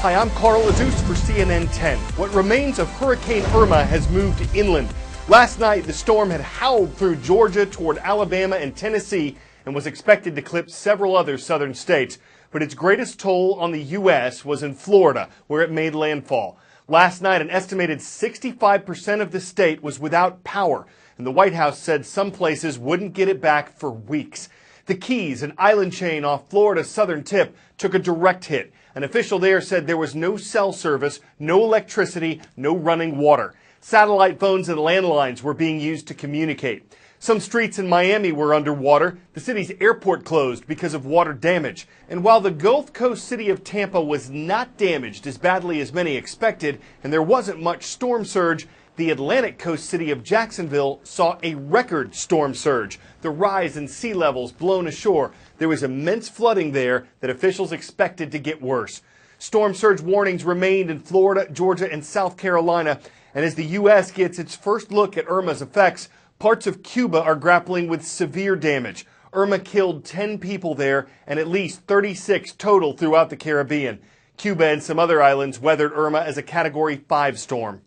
Hi, I'm Carl Azuz for CNN 10. What remains of Hurricane Irma has moved inland. Last night, the storm had howled through Georgia toward Alabama and Tennessee and was expected to clip several other southern states. But its greatest toll on the U.S. was in Florida, where it made landfall. Last night, an estimated 65% of the state was without power, and the White House said some places wouldn't get it back for weeks. The Keys, an island chain off Florida's southern tip, took a direct hit. An official there said there was no cell service, no electricity, no running water. Satellite phones and landlines were being used to communicate. Some streets in Miami were underwater. The city's airport closed because of water damage. And while the Gulf Coast city of Tampa was not damaged as badly as many expected, and there wasn't much storm surge, the Atlantic coast city of Jacksonville saw a record storm surge. The rise in sea levels blown ashore. There was immense flooding there that officials expected to get worse. Storm surge warnings remained in Florida, Georgia, and South Carolina. And as the U.S. gets its first look at Irma's effects, parts of Cuba are grappling with severe damage. Irma killed 10 people there and at least 36 total throughout the Caribbean. Cuba and some other islands weathered Irma as a Category 5 storm.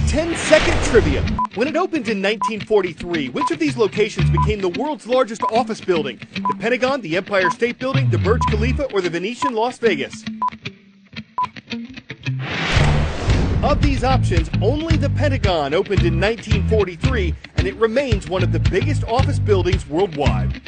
10-second trivia. When it opened in 1943, which of these locations became the world's largest office building? The Pentagon, the Empire State Building, the Burj Khalifa, or the Venetian Las Vegas? Of these options, only the Pentagon opened in 1943, and it remains one of the biggest office buildings worldwide.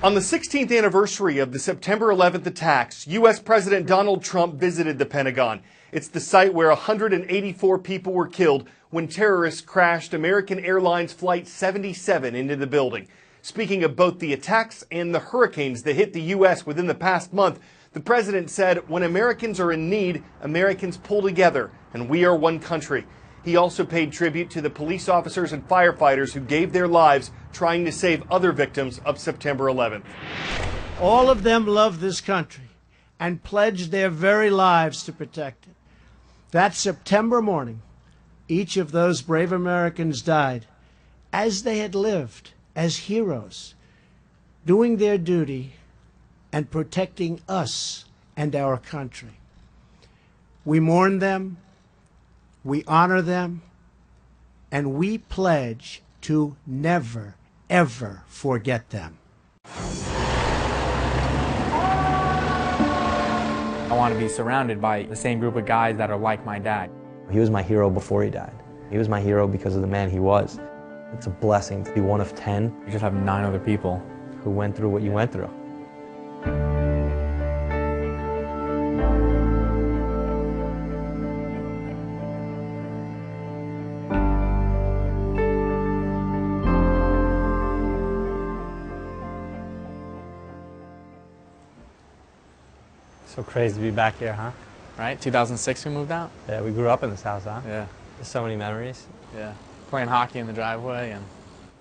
On the 16th anniversary of the September 11th attacks, U.S. President Donald Trump visited the Pentagon. It's the site where 184 people were killed when terrorists crashed American Airlines Flight 77 into the building. Speaking of both the attacks and the hurricanes that hit the U.S. within the past month, the president said, "When Americans are in need, Americans pull together, and we are one country." He also paid tribute to the police officers and firefighters who gave their lives trying to save other victims of September 11th. All of them love this country and pledged their very lives to protect it. That September morning, each of those brave Americans died as they had lived, as heroes, doing their duty and protecting us and our country. We mourn them, we honor them, and we pledge to never, ever forget them. I want to be surrounded by the same group of guys that are like my dad. He was my hero before he died. He was my hero because of the man he was. It's a blessing to be one of 10. You just have 9 other people who went through what you went through. So crazy to be back here, huh? Right? 2006 we moved out? Yeah, we grew up in this house, huh? Yeah. There's so many memories. Yeah. Playing hockey in the driveway and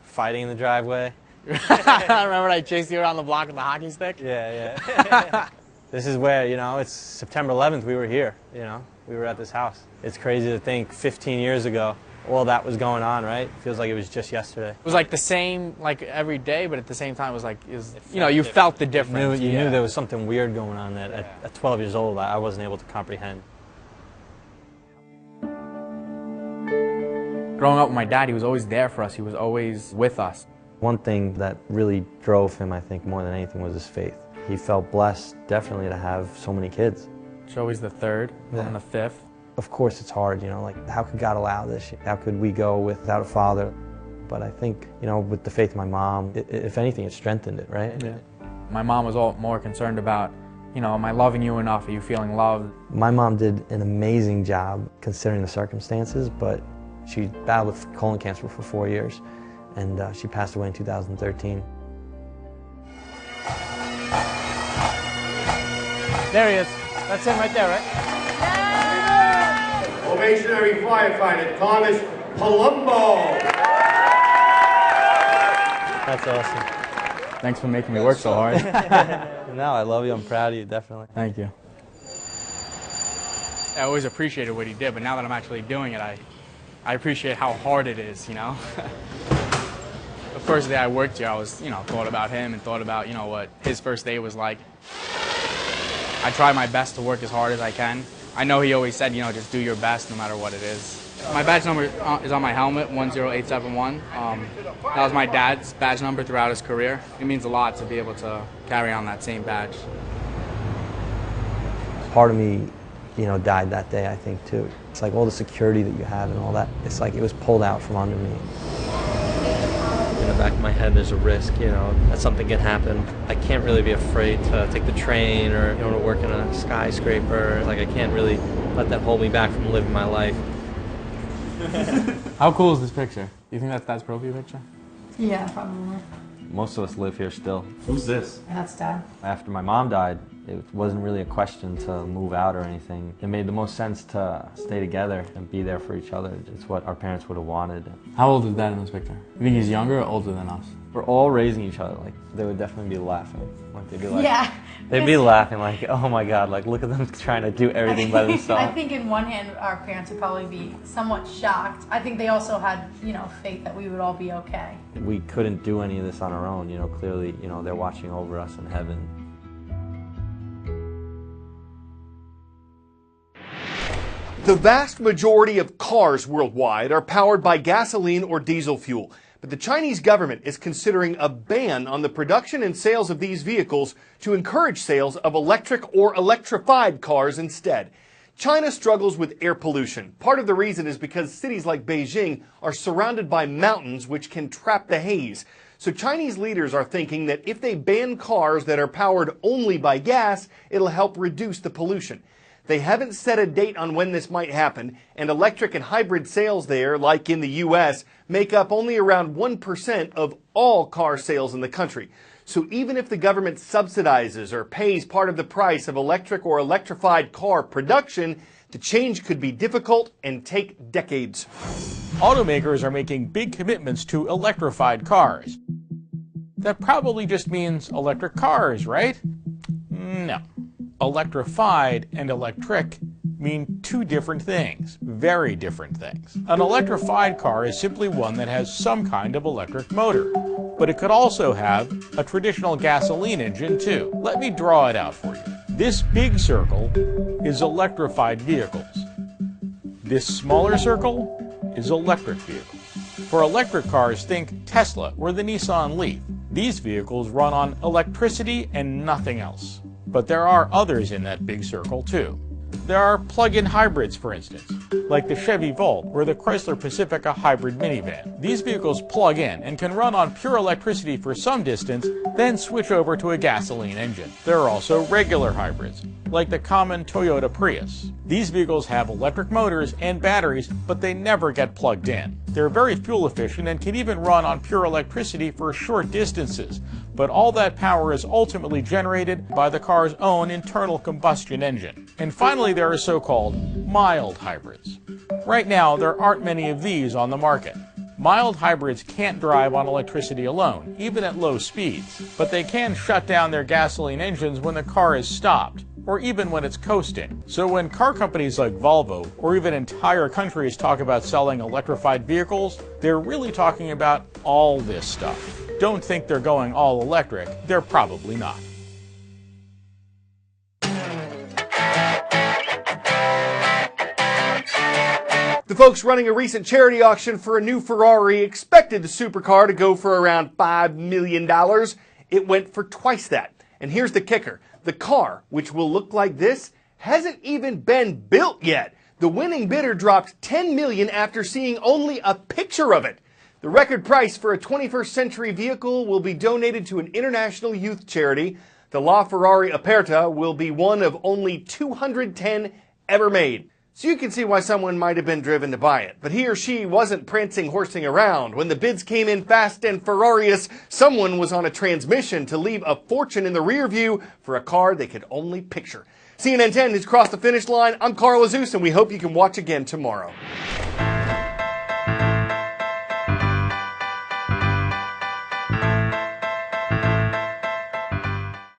fighting in the driveway. Remember when I chased you around the block with a hockey stick? Yeah, yeah. This is where, you know, it's September 11th, we were here, you know. We were at this house. It's crazy to think 15 years ago, all that was going on, right? Feels like it was just yesterday. It was like the same, like every day, but at the same time it was like, you know, you felt the difference. You knew there was something weird going on that at 12 years old I wasn't able to comprehend. Growing up with my dad, he was always there for us. He was always with us. One thing that really drove him, I think, more than anything was his faith. He felt blessed, definitely, to have so many kids. Joey's the 3rd, I'm the 5th. Of course it's hard, you know, like, how could God allow this? How could we go without a father? But I think, you know, with the faith of my mom, if anything, it strengthened it, right? Yeah. My mom was all more concerned about, you know, am I loving you enough? Are you feeling loved? My mom did an amazing job considering the circumstances, but she battled with colon cancer for 4 years, and she passed away in 2013. There he is. That's him right there, right? Probationary firefighter Thomas Palumbo. That's awesome. Thanks for making me work so hard. No, I love you. I'm proud of you, definitely. Thank you. I always appreciated what he did, but now that I'm actually doing it, I appreciate how hard it is, you know? The first day I worked here, I was, thought about him and thought about, what his first day was like. I try my best to work as hard as I can. I know he always said, just do your best no matter what it is. My badge number is on my helmet, 10871. That was my dad's badge number throughout his career. It means a lot to be able to carry on that same badge. Part of me, died that day, I think, too. It's like all the security that you have and all that, it's like it was pulled out from under me. In the back of my head, there's a risk, that something can happen. I can't really be afraid to take the train or, to work in a skyscraper. Like, I can't really let that hold me back from living my life. How cool is this picture? Do you think that's Dad's profile picture? Yeah, probably. Most of us live here still. Who's this? That's Dad. After my mom died, it wasn't really a question to move out or anything. It made the most sense to stay together and be there for each other. It's what our parents would have wanted. How old is Dad in this picture? You think he's younger or older than us? We're all raising each other. Like, they would definitely be laughing. Like, they'd be like, Yeah. They'd be laughing like, oh my God, like, look at them trying to do everything by themselves. I think in one hand, our parents would probably be somewhat shocked. I think they also had, faith that we would all be okay. We couldn't do any of this on our own. Clearly, they're watching over us in heaven. The vast majority of cars worldwide are powered by gasoline or diesel fuel. But the Chinese government is considering a ban on the production and sales of these vehicles to encourage sales of electric or electrified cars instead. China struggles with air pollution. Part of the reason is because cities like Beijing are surrounded by mountains which can trap the haze. So Chinese leaders are thinking that if they ban cars that are powered only by gas, it'll help reduce the pollution. They haven't set a date on when this might happen, and electric and hybrid sales there, like in the U.S., make up only around 1% of all car sales in the country. So even if the government subsidizes or pays part of the price of electric or electrified car production, the change could be difficult and take decades. Automakers are making big commitments to electrified cars. That probably just means electric cars, right? No. Electrified and electric mean two different things, very different things. An electrified car is simply one that has some kind of electric motor, but it could also have a traditional gasoline engine too. Let me draw it out for you. This big circle is electrified vehicles. This smaller circle is electric vehicles. For electric cars, think Tesla or the Nissan Leaf. These vehicles run on electricity and nothing else. But there are others in that big circle too. There are plug-in hybrids, for instance, like the Chevy Volt or the Chrysler Pacifica hybrid minivan. These vehicles plug in and can run on pure electricity for some distance, then switch over to a gasoline engine. There are also regular hybrids, like the common Toyota Prius. These vehicles have electric motors and batteries, but they never get plugged in. They're very fuel efficient and can even run on pure electricity for short distances, but all that power is ultimately generated by the car's own internal combustion engine. And finally, there are so-called mild hybrids. Right now, there aren't many of these on the market. Mild hybrids can't drive on electricity alone, even at low speeds, but they can shut down their gasoline engines when the car is stopped, or even when it's coasting. So when car companies like Volvo, or even entire countries talk about selling electrified vehicles, they're really talking about all this stuff. Don't think they're going all electric, they're probably not. The folks running a recent charity auction for a new Ferrari expected the supercar to go for around $5 million. It went for twice that. And here's the kicker. The car, which will look like this, hasn't even been built yet. The winning bidder dropped $10 million after seeing only a picture of it. The record price for a 21st century vehicle will be donated to an international youth charity. The LaFerrari Aperta will be one of only 210 ever made. So you can see why someone might have been driven to buy it. But he or she wasn't prancing, horsing around. When the bids came in fast and furious, someone was on a transmission to leave a fortune in the rear view for a car they could only picture. CNN 10 has crossed the finish line. I'm Carl Azus, and we hope you can watch again tomorrow.